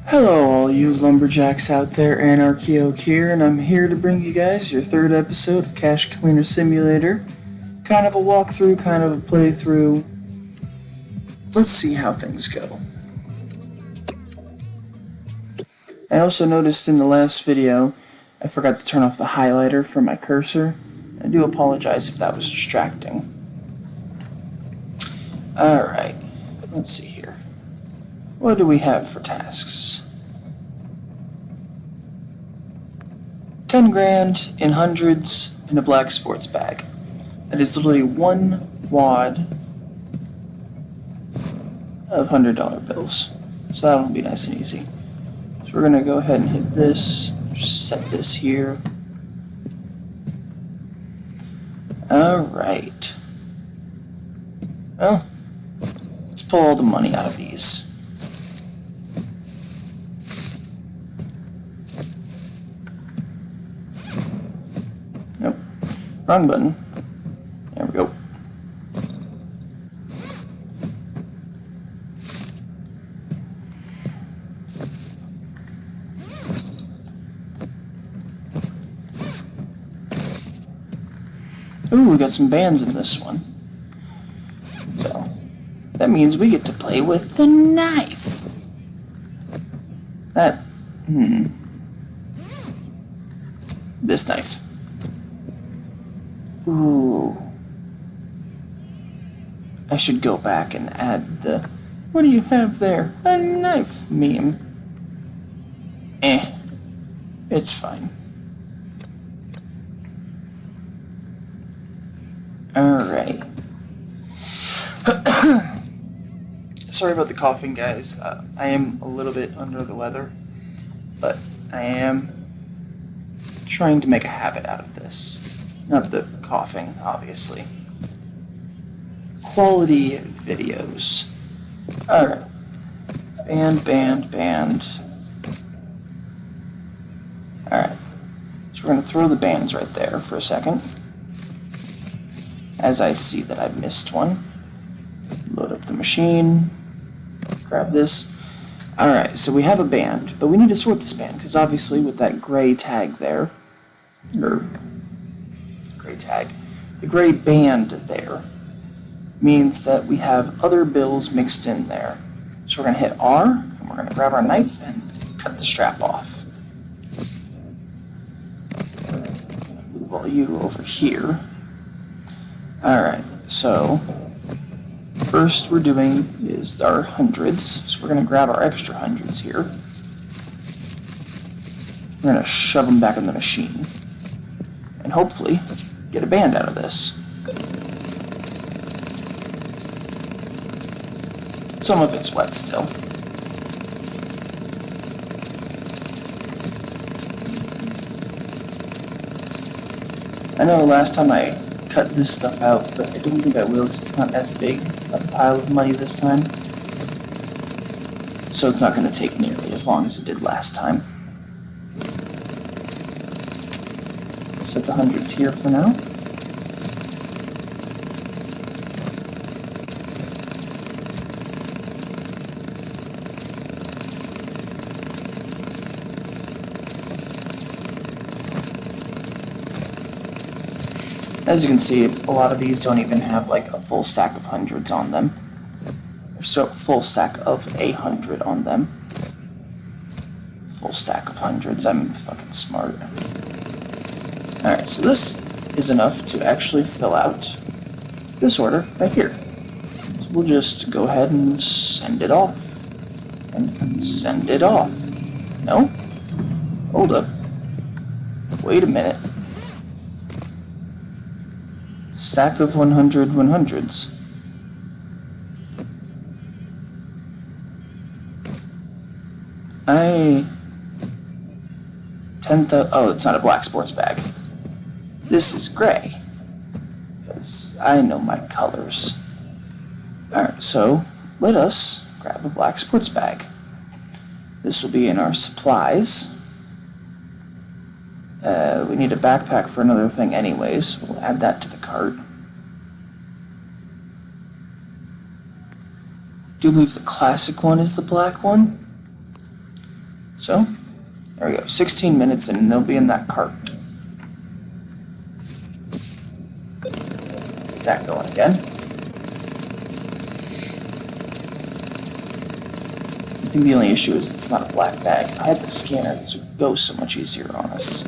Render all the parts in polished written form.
Hello all you lumberjacks out there, Anarchio here, and I'm here to bring you guys your third episode of Cache Cleaner Simulator. Kind of a walkthrough, kind of a playthrough. Let's see how things go. I also noticed in the last video, I forgot to turn off the highlighter for my cursor. I do apologize if that was distracting. Alright, let's see here. What do we have for tasks? 10 grand in hundreds in a black sports bag. That is literally one wad of $100 bills. So that'll be nice and easy. So we're gonna go ahead and hit this, just set this here. Alright. Well, let's pull all the money out of these. Nope. Wrong button. There we go. Ooh, we got some bands in this one. So, that means we get to play with the knife. This knife. Ooh. I should go back and add the, what do you have there? A knife meme. It's fine. Alright. Sorry about the coughing, guys. I am a little bit under the weather, but I am trying to make a habit out of this. Not the coughing, obviously. Quality videos. Alright. Band. Alright. So we're going to throw the bands right there for a second. As I see that I've missed one. Load up the machine. Grab this. Alright, so we have a band, but we need to sort this band, because obviously with that gray tag there, or gray tag, the gray band there means that we have other bills mixed in there. So we're going to hit R, and we're going to grab our knife and cut the strap off. Move all you over here. Alright, so first we're doing is our hundreds. So we're going to grab our extra hundreds here. We're going to shove them back in the machine. And hopefully get a band out of this. Some of it's wet still. I know last time I cut this stuff out, but I don't think I will because it's not as big of a pile of money this time. So it's not going to take nearly as long as it did last time. Set the hundreds here for now. As you can see, a lot of these don't even have like a full stack of hundreds on them. There's a full stack of 100 on them. Full stack of hundreds, I'm fucking smart. Alright, so this is enough to actually fill out this order right here. So we'll just go ahead and send it off. And send it off. No? Hold up. Wait a minute. Stack of 100 100s. Oh, it's not a black sports bag. This is gray. Because I know my colors. Alright, so let us grab a black sports bag. This will be in our supplies. We need a backpack for another thing anyways. We'll add that to the cart. do believe the classic one is the black one. So, there we go, 16 minutes and they'll be in that cart. Get that going again. I think the only issue is it's not a black bag. If I had the scanner, this would go so much easier on us.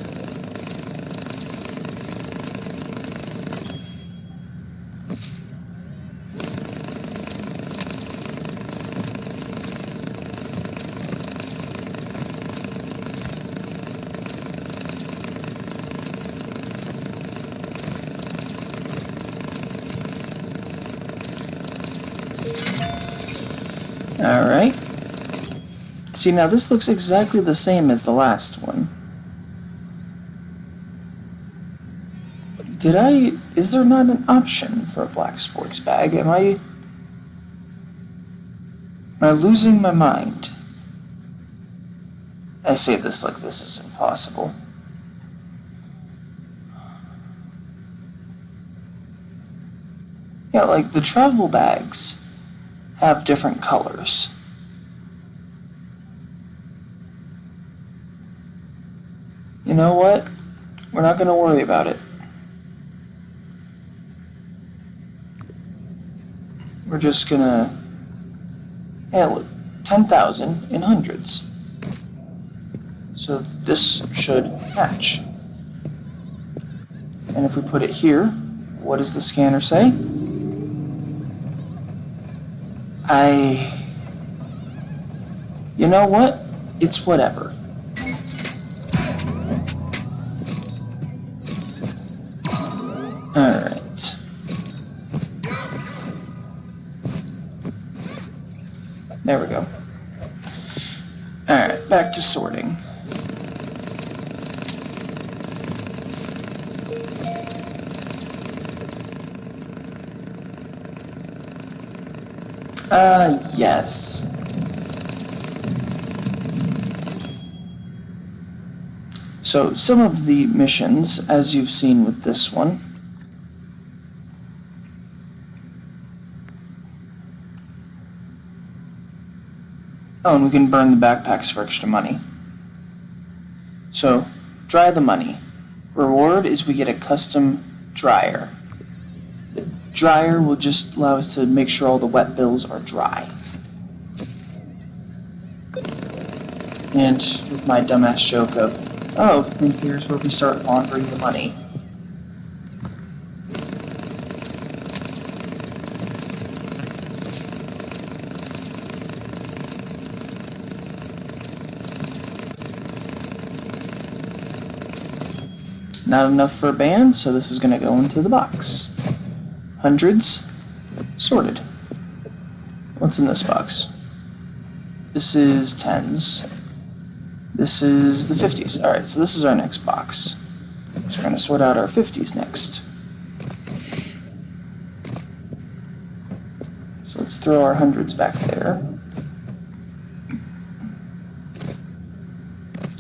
Alright. See, now this looks exactly the same as the last one. Is there not an option for a black sports bag? Am I losing my mind? I say this like this is impossible. Yeah, like the travel bags have different colors. You know what? We're not going to worry about it. We're just going to... Yeah, look, 10,000 in hundreds. So this should match. And if we put it here, what does the scanner say? You know what? It's whatever. Alright. There we go. Alright, back to sorting. Yes. So, some of the missions, as you've seen with this one, oh, and we can burn the backpacks for extra money. So, dry the money. Reward is we get a custom dryer. The dryer will just allow us to make sure all the wet bills are dry. And with my dumbass joke of, oh, then here's where we start laundering the money. Not enough for a band, so this is going to go into the box. Hundreds, sorted. What's in this box? This is tens. This is the 50s. Alright, so this is our next box. So we're going to sort out our 50s next. So let's throw our hundreds back there.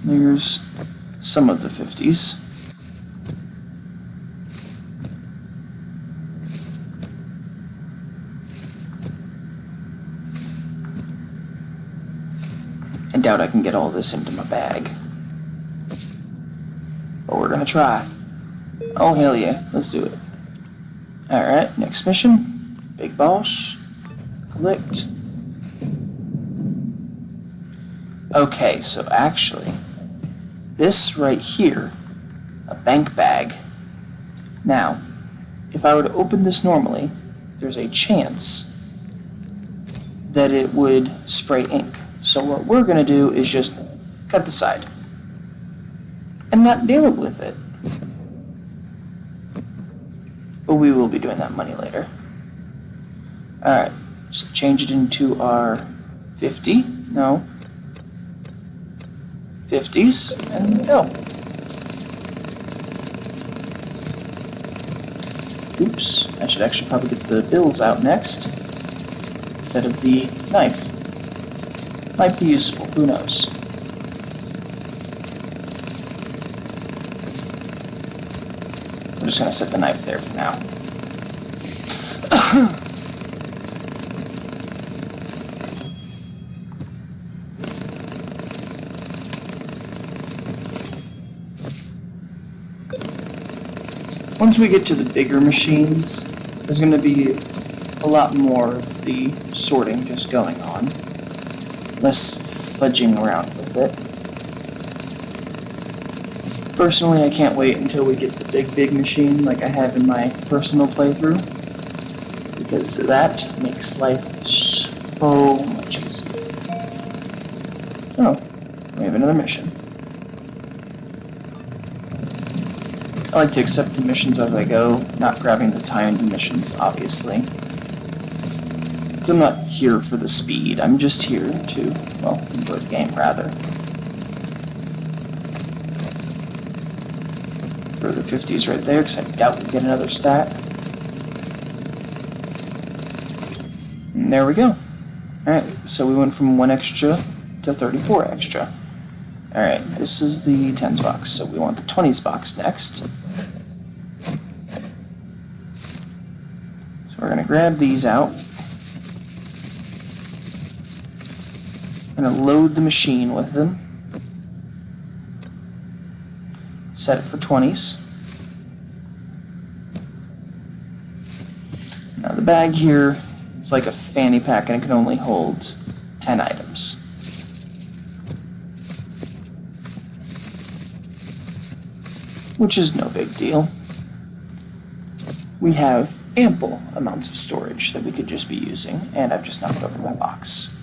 Here's some of the 50s. I doubt I can get all this into my bag. But we're gonna try. Oh, hell yeah. Let's do it. Alright, next mission. Big Boss. Collect. Okay, so actually, this right here, a bank bag. Now, if I were to open this normally, there's a chance that it would spray ink. So what we're going to do is just cut the side and not deal with it. But we will be doing that money later. Alright, so change it into our 50. No. 50s, and go. Oops, I should actually probably get the bills out next instead of the knife. Might be useful, who knows. We're just gonna set the knife there for now. Once we get to the bigger machines, there's going to be a lot more of the sorting just going on. Less fudging around with it. Personally, I can't wait until we get the big machine like I have in my personal playthrough, because that makes life so much easier. Oh, we have another mission. I like to accept the missions as I go, not grabbing the timed missions, obviously. I'm not here for the speed, I'm just here to, well, enjoy the game, rather. Throw the 50s right there, because I doubt we'll get another stack. And there we go. Alright, so we went from 1 extra to 34 extra. Alright, this is the 10s box, so we want the 20s box next. So we're going to grab these out. I'm going to load the machine with them. Set it for 20s. Now the bag here is like a fanny pack and it can only hold 10 items. Which is no big deal. We have ample amounts of storage that we could just be using, and I've just knocked over my box.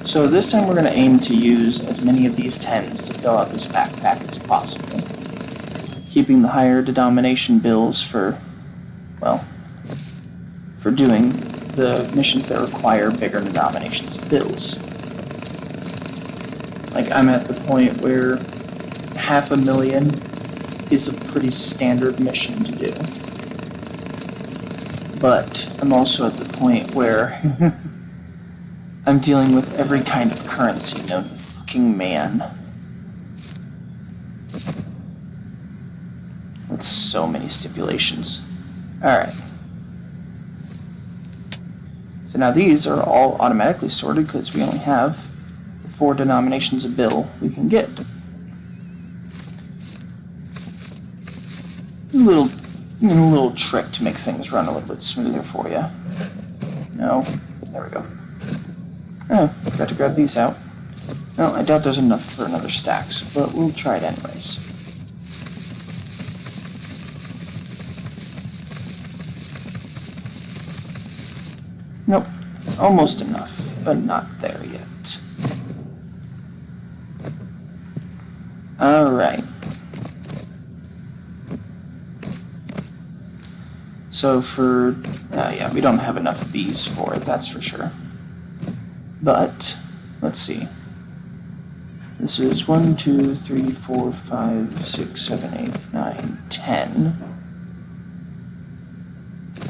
So this time we're going to aim to use as many of these 10s to fill out this backpack as possible. Keeping the higher denomination bills for, well, for doing the missions that require bigger denominations of bills. Like, I'm at the point where 500,000 is a pretty standard mission to do. But I'm also at the point where I'm dealing with every kind of currency known to fucking man. With so many stipulations. Alright. So now these are all automatically sorted because we only have 4 denominations of bill we can get. A little trick to make things run a little bit smoother for you. No, there we go. Oh, forgot to grab these out. No, I doubt there's enough for another stack, but we'll try it anyways. Nope, almost enough, but not there yet. Alright. So for, yeah, we don't have enough of these for it, that's for sure. But, let's see. This is 1, 2, 3, 4, 5, 6, 7, 8, 9, 10,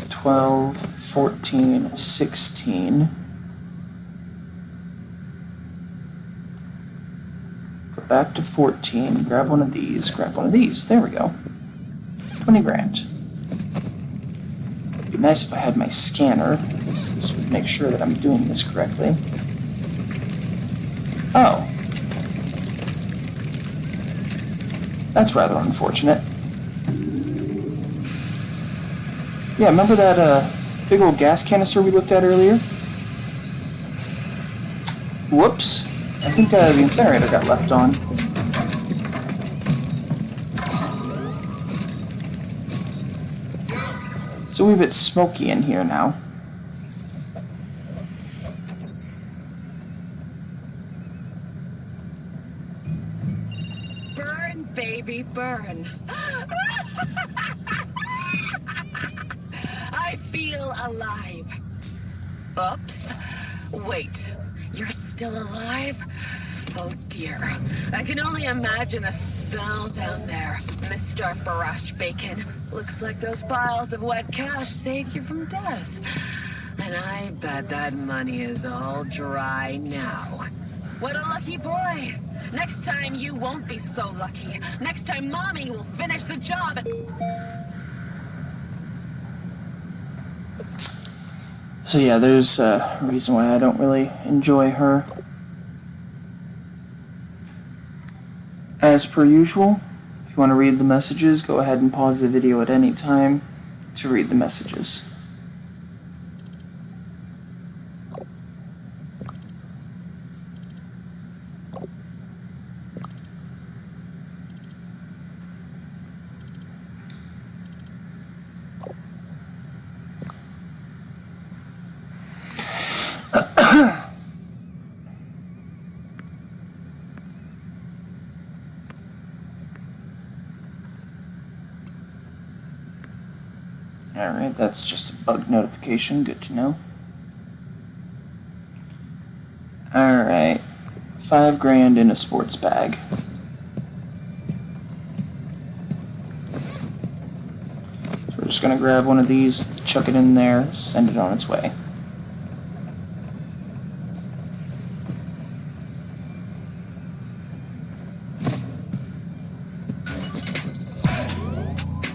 12, 14, 16. Go back to 14, grab one of these, grab one of these. There we go. 20 grand. It'd be nice if I had my scanner, because this would make sure that I'm doing this correctly. Oh. That's rather unfortunate. Yeah, remember that big old gas canister we looked at earlier? Whoops. I think the incinerator got left on. It's a wee bit smoky in here now. Burn, baby, burn. I feel alive. Oops. Wait, you're still alive? Oh dear. I can only imagine the smell down there, Mr. Barash Bacon. Looks like those piles of wet cash saved you from death. And I bet that money is all dry now. What a lucky boy. Next time you won't be so lucky. Next time Mommy will finish the job and... So yeah, there's a reason why I don't really enjoy her. As per usual, if you want to read the messages, go ahead and pause the video at any time to read the messages. Alright, that's just a bug notification, good to know. Alright, $5,000 in a sports bag. So we're just gonna grab one of these, chuck it in there, send it on its way.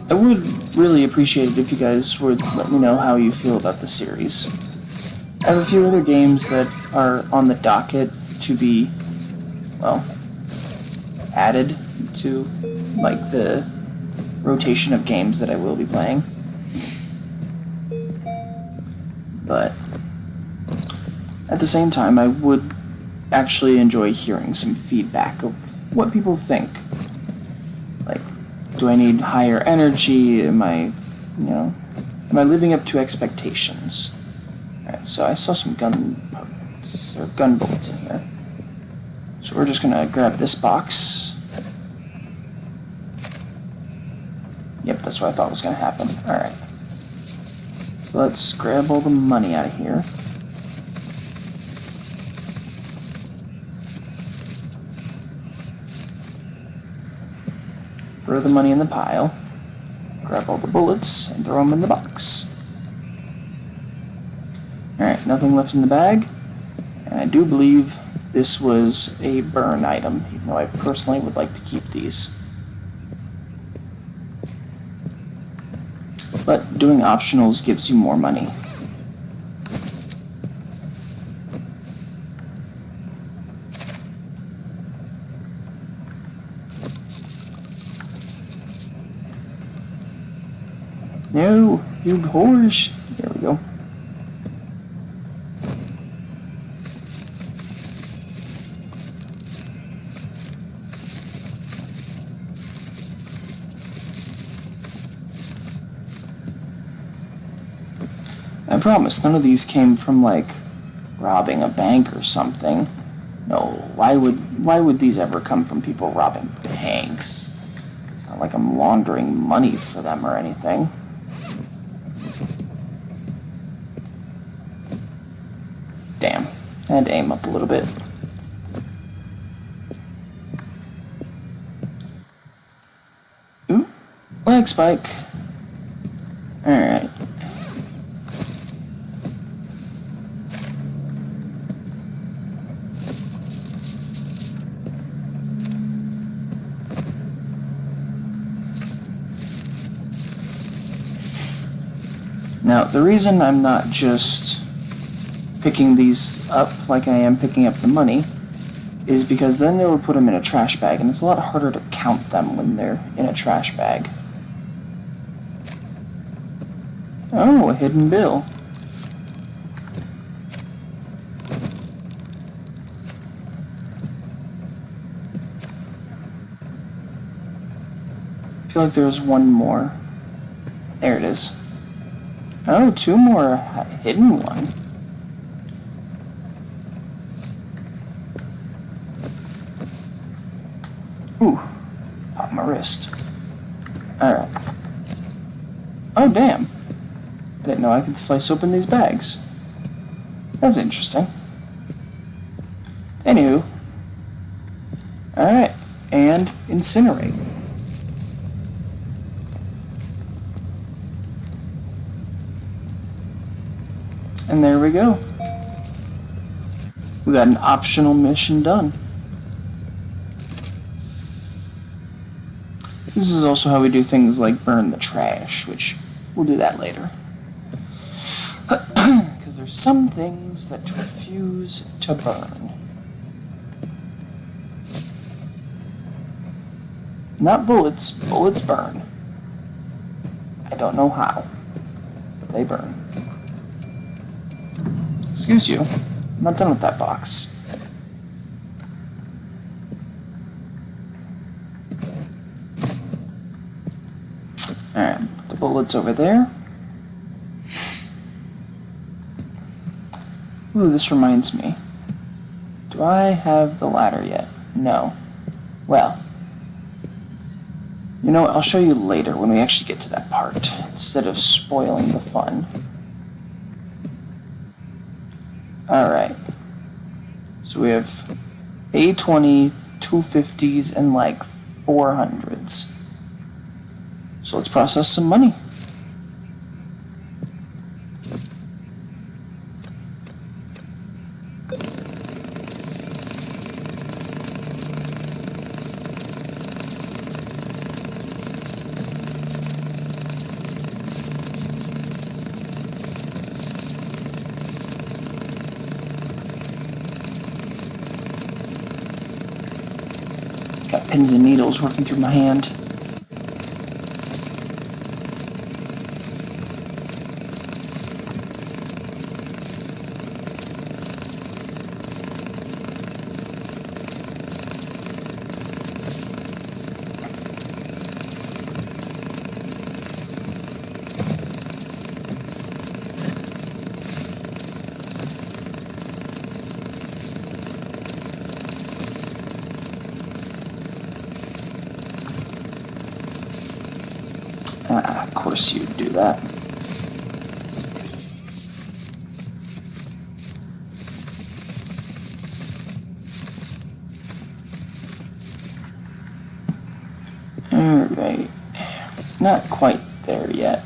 I would really appreciate it if you guys would let me know how you feel about the series. I have a few other games that are on the docket to be, well, added to, like, the rotation of games that I will be playing. But at the same time, I would actually enjoy hearing some feedback of what people think. Like, do I need higher energy? Am I living up to expectations? Alright, so I saw some gun bullets in here. So we're just gonna grab this box. Yep, that's what I thought was gonna happen. Alright. Let's grab all the money out of here. Throw the money in the pile, grab all the bullets, and throw them in the box. Alright, nothing left in the bag, and I do believe this was a burn item, even though I personally would like to keep these. But doing optionals gives you more money. No, you horse. There we go. I promise, none of these came from, like, robbing a bank or something. No, why would these ever come from people robbing banks? It's not like I'm laundering money for them or anything. Damn. I had to aim up a little bit. Ooh. Lag spike. Alright. Now, the reason I'm not just picking these up like I am picking up the money is because then they will put them in a trash bag, and it's a lot harder to count them when they're in a trash bag. Oh, a hidden bill. I feel like there's one more. There it is. Oh, two more hidden one. Ooh, popped my wrist. Alright. Oh, damn. I didn't know I could slice open these bags. That's interesting. Anywho. Alright, and incinerate. And there we go. We got an optional mission done. This is also how we do things like burn the trash, which we'll do that later. Because there's some things that refuse to burn. Not bullets. Bullets burn. I don't know how, but they burn. Excuse you. I'm not done with that box. Alright, the bullet's over there. Ooh, this reminds me. Do I have the ladder yet? No. Well, you know what, I'll show you later when we actually get to that part, instead of spoiling the fun. Alright. So we have A20, 250s, and like 400s. So let's process some money. Got pins and needles working through my hand. Of course you'd do that. Alright. Not quite there yet.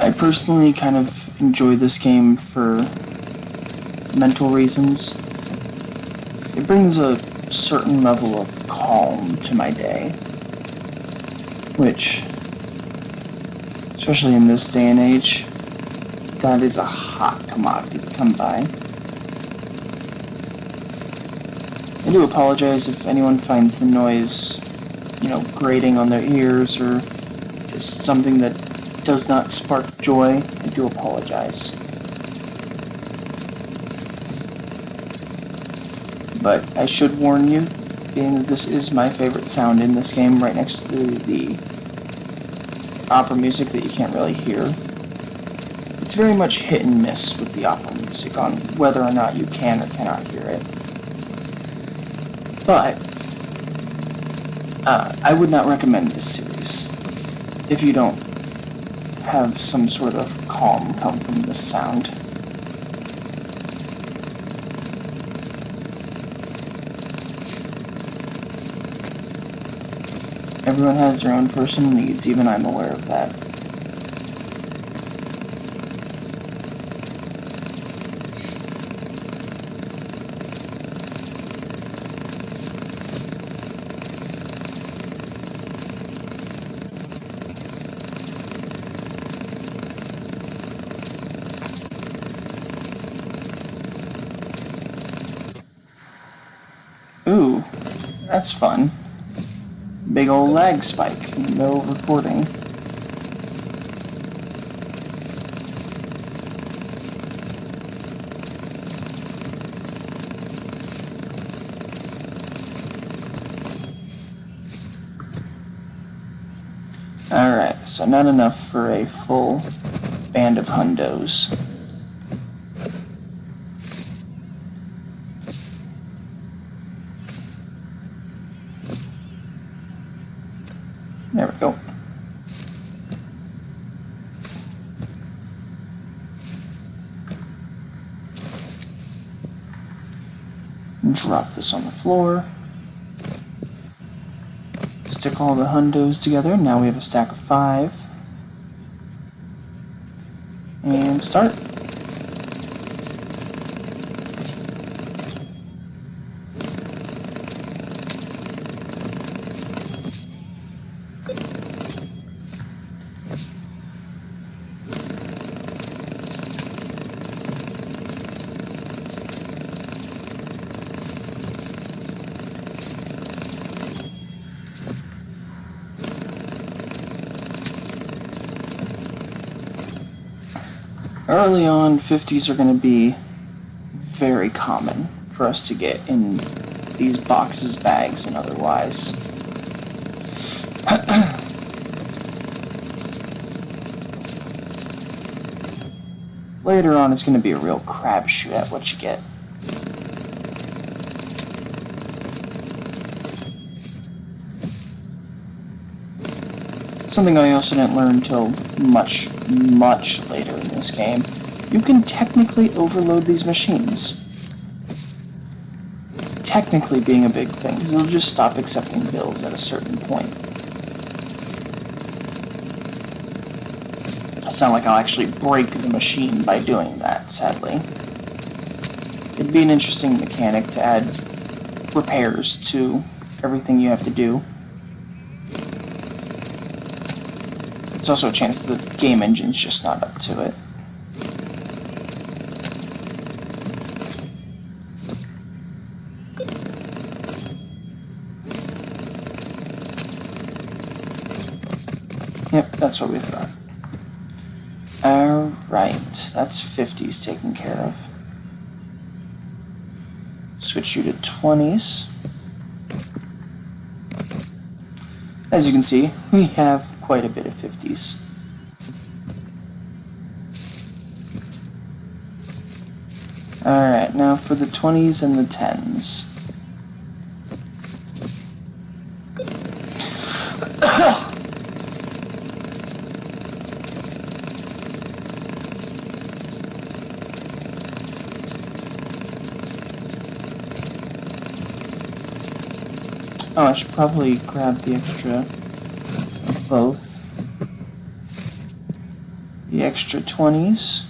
I personally kind of enjoy this game for mental reasons. It brings a certain level of calm to my day, which, especially in this day and age, that is a hot commodity to come by. I do apologize if anyone finds the noise, grating on their ears or just something that does not spark joy. I do apologize. But I should warn you, being that this is my favorite sound in this game, right next to the opera music that you can't really hear. It's very much hit and miss with the opera music on whether or not you can or cannot hear it. But I would not recommend this series if you don't have some sort of calm come from this sound. Everyone has their own personal needs, even I'm aware of that. Ooh, that's fun. Big ol' lag spike in the middle of recording. Alright, so not enough for a full band of hundos. There we go. Drop this on the floor. Stick all the hundos together. Now we have a stack of 5. And start. Early on, 50s are going to be very common for us to get in these boxes, bags, and otherwise. Later on, it's going to be a real crapshoot at what you get. Something I also didn't learn until much later in this game. You can technically overload these machines. Technically being a big thing, because they'll just stop accepting bills at a certain point. It's not like I'll actually break the machine by doing that, sadly. It'd be an interesting mechanic to add repairs to everything you have to do. There's also a chance the game engine's just not up to it. Yep, that's what we thought. Alright, that's 50s taken care of. Switch you to 20s. As you can see, we have quite a bit of 50s. Alright, now for the 20s and the 10s. Oh, I should probably grab the extra of both. The extra 20s.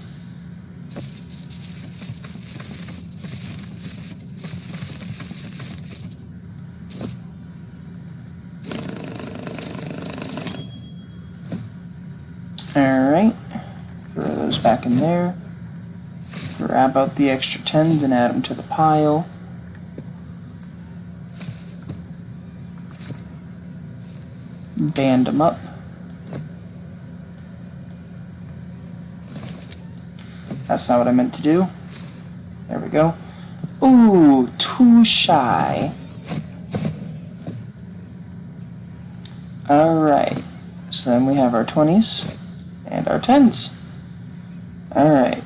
Alright. Throw those back in there. Grab out the extra 10s and add them to the pile. Band them up. That's not what I meant to do. There we go. Ooh, too shy. Alright. So then we have our 20s and our 10s. Alright.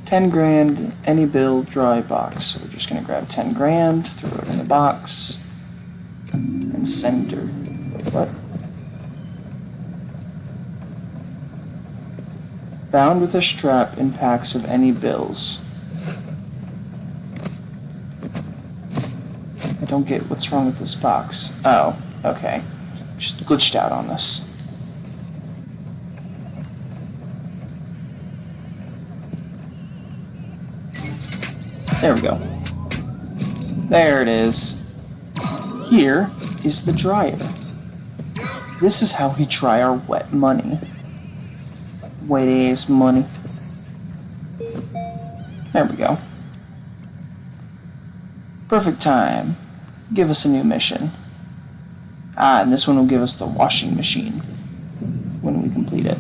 10 grand, any bill, dry box. So we're just going to grab 10 grand, throw it in the box. And sender. Wait, what? Bound with a strap in packs of any bills. I don't get what's wrong with this box. Oh, okay. Just glitched out on this. There we go. There it is. Here is the dryer. This is how we dry our wet money. Wet ass money. There we go. Perfect time. Give us a new mission. Ah, and this one will give us the washing machine when we complete it.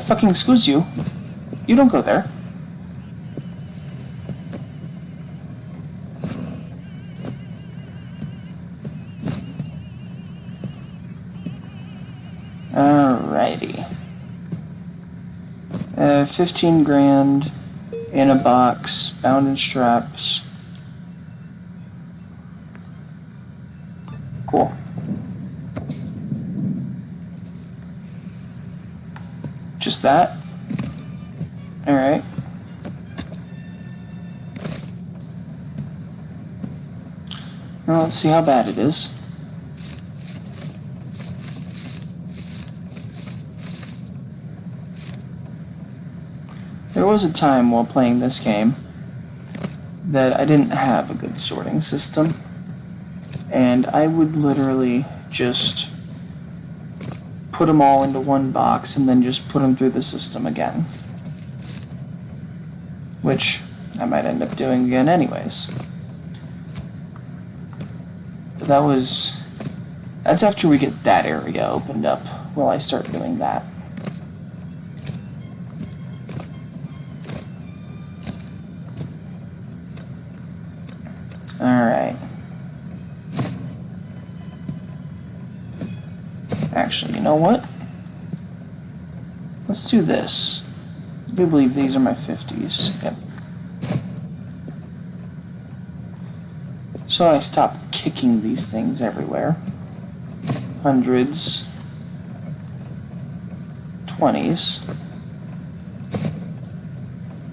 Fucking excuse you. You don't go there. Alrighty. 15 grand in a box, bound in straps. Cool. Just that? Alright. Now let's see how bad it is. There was a time while playing this game that I didn't have a good sorting system, and I would literally just put them all into one box and then just put them through the system again, which I might end up doing again anyways. But that's after we get that area opened up, while I start doing that. Alright. Actually, you know what? Let's do this. I do believe these are my 50s. Yep. So I stop kicking these things everywhere. Hundreds. 20s.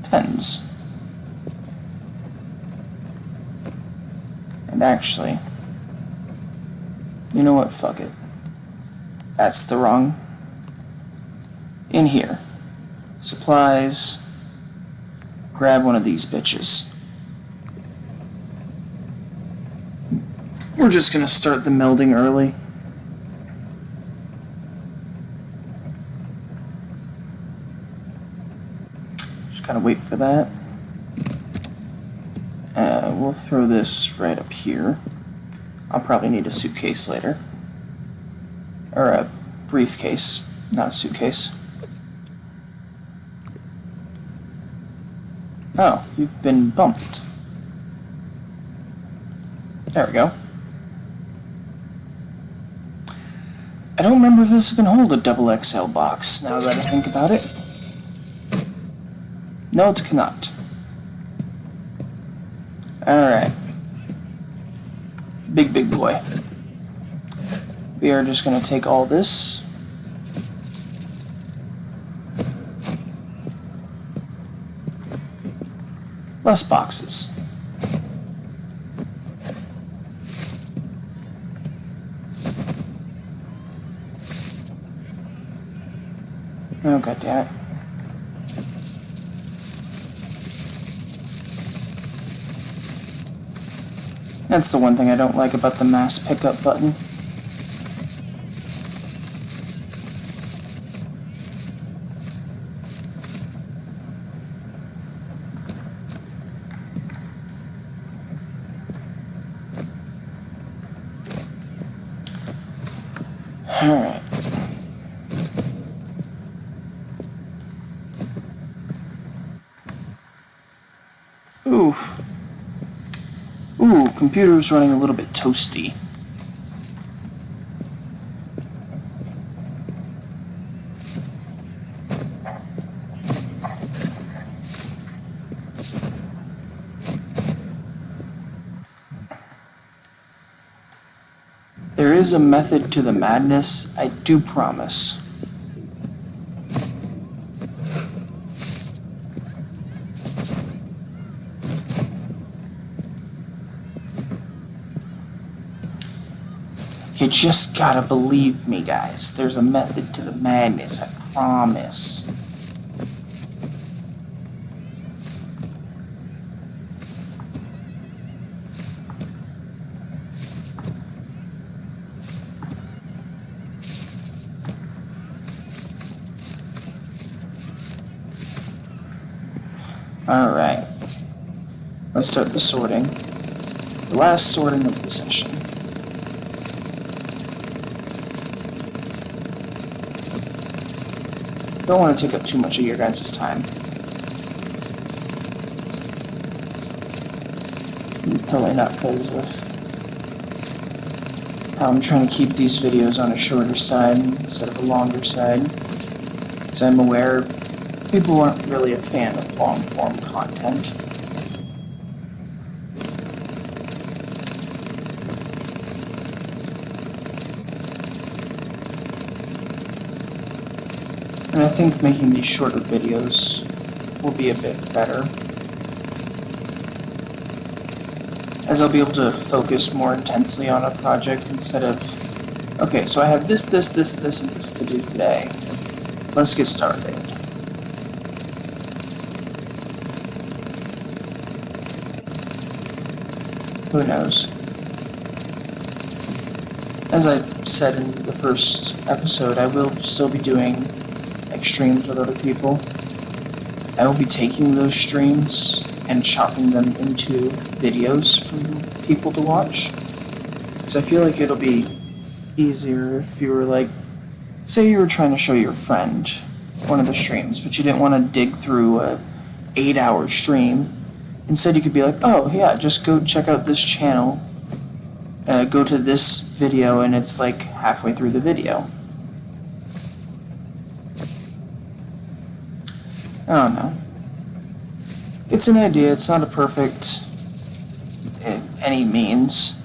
10s. And actually, you know what? Fuck it. That's the wrong. In here. Supplies. Grab one of these bitches. We're just gonna start the melding early. Just gotta wait for that. We'll throw this right up here. I'll probably need a suitcase later. Or a briefcase, not a suitcase. Oh, you've been bumped. There we go. I don't remember if this can hold a double XL box, now that I think about it. No, it cannot. Alright. Big boy. We are just going to take all this. Less boxes. Oh, goddammit. That's the one thing I don't like about the mass pickup button. Alright. Oof. Ooh, computer's running a little bit toasty. There is a method to the madness, I do promise. You just gotta believe me, guys. There's a method to the madness, I promise. Alright. Let's start the sorting. The last sorting of the session. Don't want to take up too much of your guys' time. Totally not because of how I'm trying to keep these videos on a shorter side instead of a longer side. As I'm aware, people aren't really a fan of long-form content. And I think making these shorter videos will be a bit better. as I'll be able to focus more intensely on a project instead of, okay, so I have this, and this to do today. Let's get started. Who knows? As I said in the first episode, I will still be doing like streams with other people. I will be taking those streams and chopping them into videos for people to watch. So I feel like it'll be easier if you were like, say you were trying to show your friend one of the streams, but you didn't want to dig through a 8-hour stream. Instead you could be like, oh yeah, just go check out this channel, go to this video, and it's like halfway through the video. I don't know. It's an idea, it's not a perfect any means.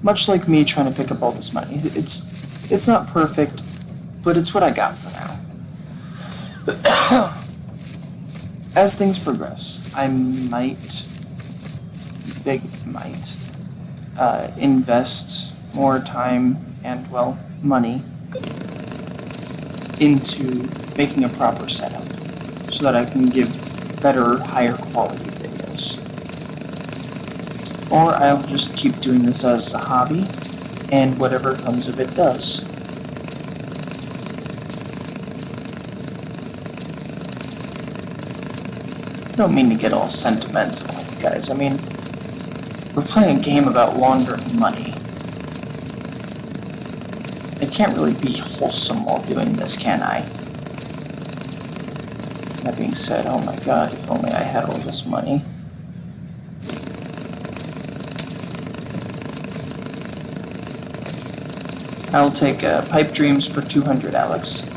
Much like me trying to pick up all this money. It's not perfect, but it's what I got for now. As things progress, I might invest more time and, well, money into making a proper setup so that I can give better, higher quality videos. Or I'll just keep doing this as a hobby, and whatever comes of it does. I don't mean to get all sentimental, guys. I mean, we're playing a game about laundering money. It can't really be wholesome while doing this, can I? That being said, oh my god, if only I had all this money. I'll take Pipe Dreams for 200, Alex.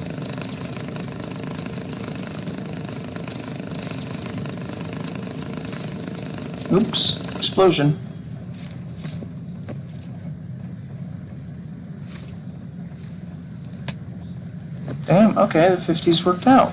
Oops, explosion. Damn, okay, the 50s worked out.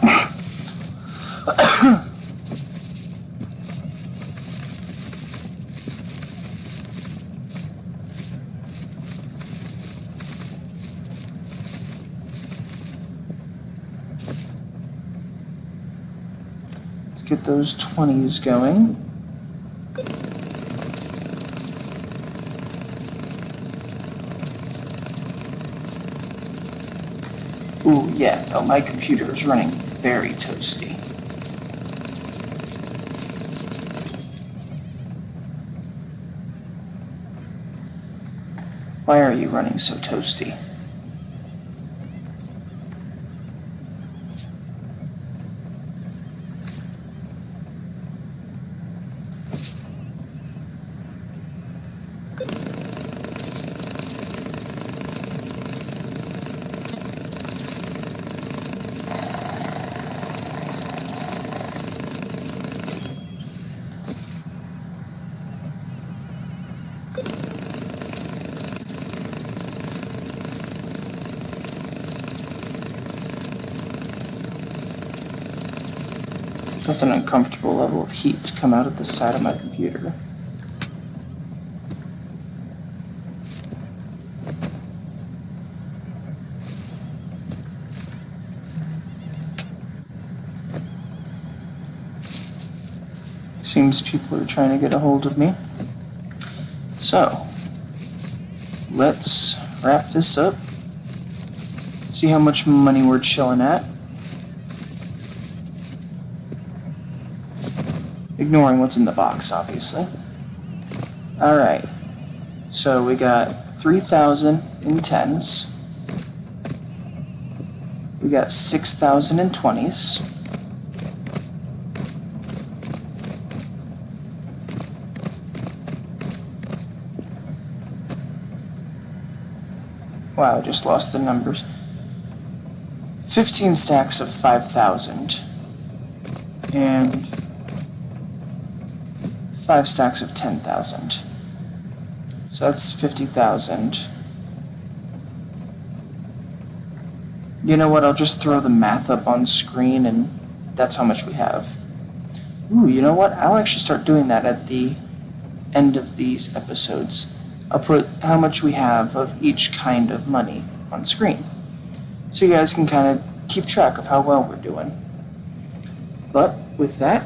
Let's get those 20s going. Ooh, yeah, oh, my computer is running very toasty. Why are you running so toasty? That's an uncomfortable level of heat to come out of the side of my computer. Seems people are trying to get a hold of me. So, let's wrap this up. See how much money we're chilling at. Ignoring what's in the box, obviously. Alright. So we got 3,000 in 10s. We got 6,000 in 20s. Wow, I just lost the numbers. 15 stacks of 5,000. And 5 stacks of 10,000. So that's 50,000. You know what, I'll just throw the math up on screen and that's how much we have. Ooh, you know what, I'll actually start doing that at the end of these episodes, I'll put how much we have of each kind of money on screen, so you guys can kind of keep track of how well we're doing. But with that,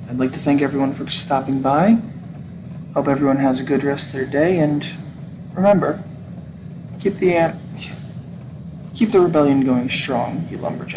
I'd like to thank everyone for stopping by. Hope everyone has a good rest of their day, and remember, keep the rebellion going strong, you lumberjacks.